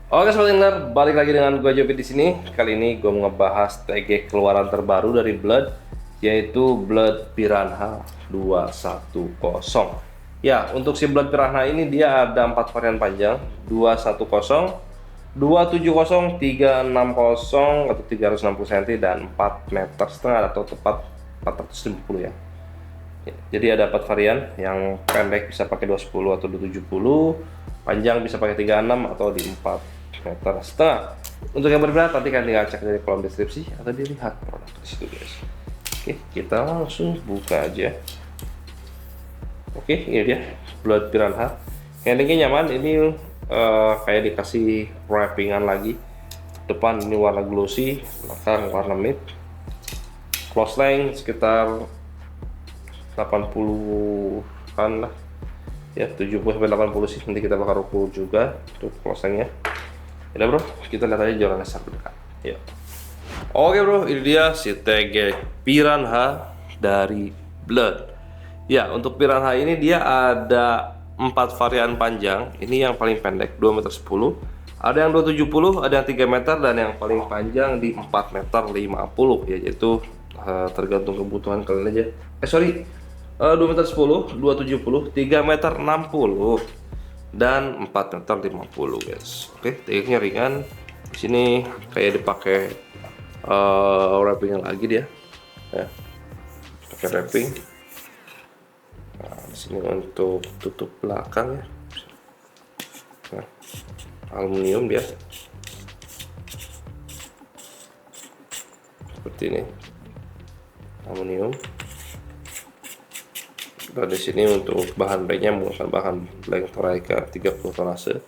Oke Sobat Inner, balik lagi dengan gue Jovi di sini. Kali ini gue mau ngebahas TG keluaran terbaru dari Blood, yaitu Blood Piranha 210. Ya, untuk si Blood Piranha ini dia ada 4 varian panjang, 210, 270, 360 atau 360 cm dan 4 meter setengah atau tepat 450 ya. Jadi ada 4 varian, yang pendek bisa pakai 210 atau 270, panjang bisa pakai 36 atau di 4 meter setengah. Untuk yang berbeda nanti kalian tinggal cek dari kolom deskripsi atau dilihat produk di situ guys. Oke, kita langsung buka aja. Oke, ini dia Blood Piranha. Handlingnya nyaman, ini kayak dikasih wrappingan lagi. Depan ini warna glossy, belakang warna matte. Close length sekitar 80-an lah ya, 70 sampai 80 sih. Nanti kita bakal ukur juga untuk closingnya. Ya bro, kita lihat aja jalannya sampai dekat ya. Oke bro, ini dia si TG Piranha dari Blood. Ya, untuk Piranha ini dia ada 4 varian panjang. Ini yang paling pendek 2 meter 10, ada yang 270, ada yang 3 meter, dan yang paling panjang di 4 meter 50 ya, yaitu tergantung kebutuhan kalian aja. Sorry, 2 meter 10, 270, 3 meter 60, dan 4 meter 50 guys. Oke, tekniknya ringan. Di sini kayak dipakai wrapping lagi dia. Ya, pakai wrapping. Nah, di sini untuk tutup belakang ya. Nah, aluminium dia. Seperti ini. Aluminium. Dan di sini untuk bahan blanknya menggunakan bahan blank Toraika 30 tonase.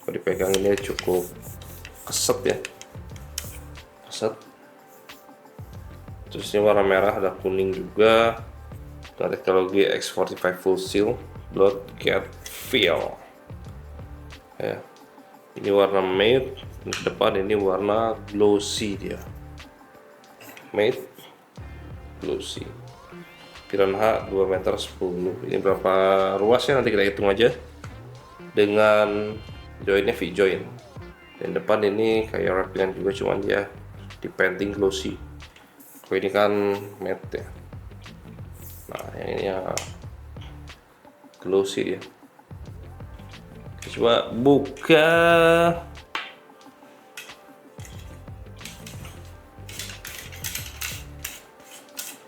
Kalau dipegang ini cukup keset ya, keset. Terus ini warna merah, ada kuning juga. Dan teknologi X45 Full Seal Blood Cat Feel. Ya, ini warna matte. Di depan ini warna glossy dia, matte glossy. Piranha 2 meter 10. Ini berapa ruasnya nanti kita hitung aja dengan joinnya V-join. Dan depan ini kayak wrappingan juga, cuman dia di painting glossy. Kalau ini kan matte ya. Nah, yang ini ya glossy dia. Coba buka.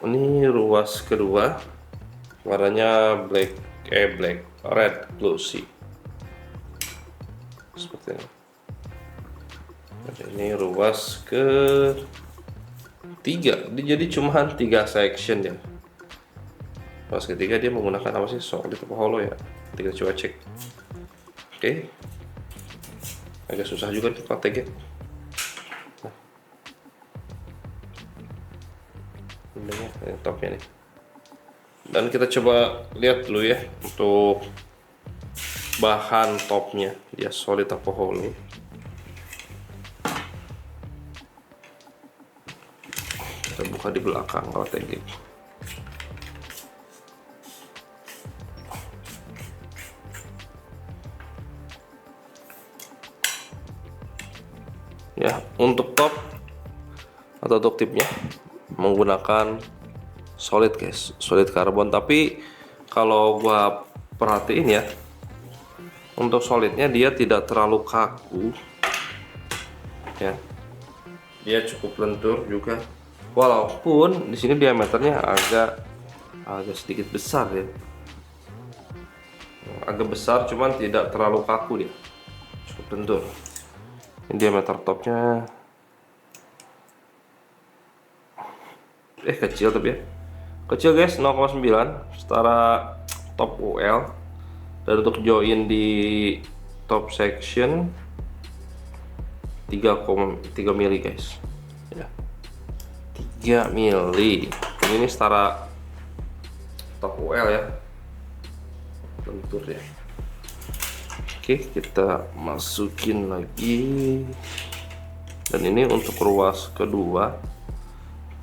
Ini ruas kedua, warnanya black red glossy seperti ini. Dan ini ruas ke tiga, jadi cuma 3 section ya. Ruas ketiga dia menggunakan apa sih, solid atau hollow ya, kita coba cek. Oke, agak susah juga nih prakteknya. Ini topnya nih. Dan kita coba lihat dulu ya untuk bahan topnya, dia solid atau hollow. Kita buka di belakang kalau TG. Ya, untuk top atau top tipnya menggunakan solid guys, solid karbon. Tapi kalau gua perhatiin ya, untuk solidnya dia tidak terlalu kaku ya, dia cukup lentur juga, walaupun di sini diameternya agak sedikit besar ya, agak besar, cuman tidak terlalu kaku, dia cukup lentur. Ini diameter topnya kecil, tapi ya kecil guys, 0,9 setara top UL. Dan untuk join di top section 3 mili guys ya, 3 mili. Ini setara top UL ya, lentur ya. Oke, kita masukin lagi. Dan ini untuk ruas kedua,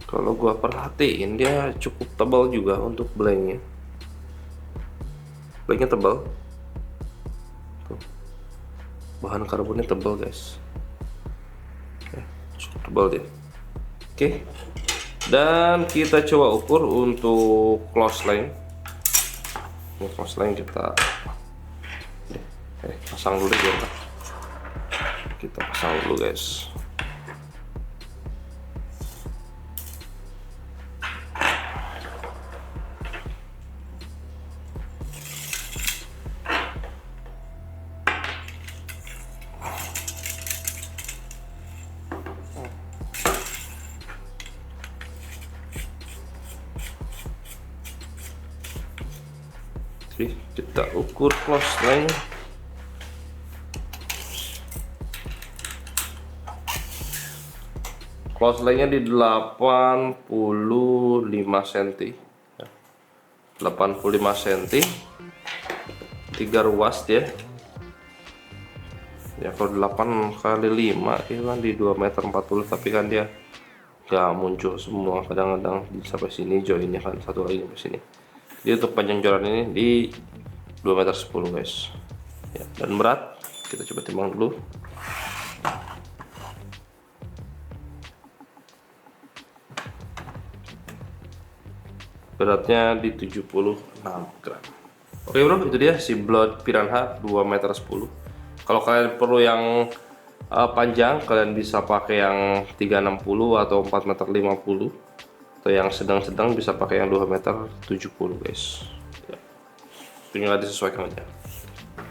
kalau gua perhatiin dia cukup tebal juga untuk blanknya. Blanknya tebal. Tuh. bahan karbonnya tebal guys. Cukup tebal dia. Oke, dan kita coba ukur untuk close line. Ini close line kita pasang dulu ya. Kita pasang dulu guys. Oke, kita ukur close line. Close line-nya di 85 cm. 85 cm. 3 ruas dia. Ya kalau 8 kali 5 itu kan di 2,40 meter, tapi kan dia nggak muncul semua, kadang-kadang sampai sini joinnya kan satu lagi sampai sini. Jadi untuk panjang joran ini di 2,10 meter guys ya. Dan berat kita coba timbang dulu. Beratnya di 76 gram. Oke bro, itu dia si Blood Piranha 2,10 meter. Kalau kalian perlu yang panjang, kalian bisa pakai yang 360 atau 4,50 meter, atau yang sedang-sedang bisa pakai yang 2,70 meter guys ya. Tinggal disesuaikan aja.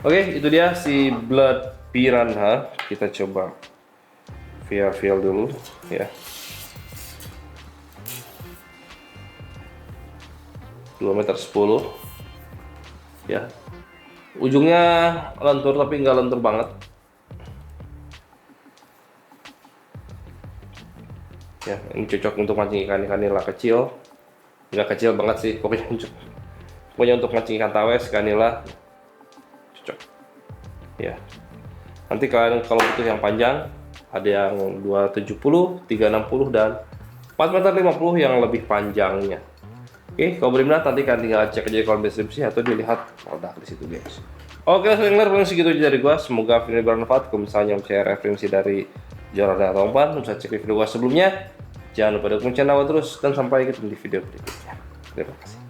Oke, itu dia si Blood Piranha. Kita coba via feel dulu ya. 2,10 meter ya. Ujungnya lentur tapi nggak lentur banget ya. Ini cocok untuk mancing ikan nila kecil, nggak kecil banget sih pokoknya untuk mancing ikan tawes, ikan nila cocok ya. Nanti kalian kalau butuh yang panjang ada yang 270, 360 dan 4,50 meter yang lebih panjangnya. Oke, kalau berminat nanti kalian tinggal cek aja di kolom deskripsi atau dilihat produk di situ guys. Oke, Angler, paling segitu aja dari gua. Semoga video ini bermanfaat. Kalau misalnya saya referensi dari joran atau umpan, bisa cek di video gua sebelumnya. Jangan lupa dukung channel terus dan sampai ketemu di video berikutnya. Terima kasih.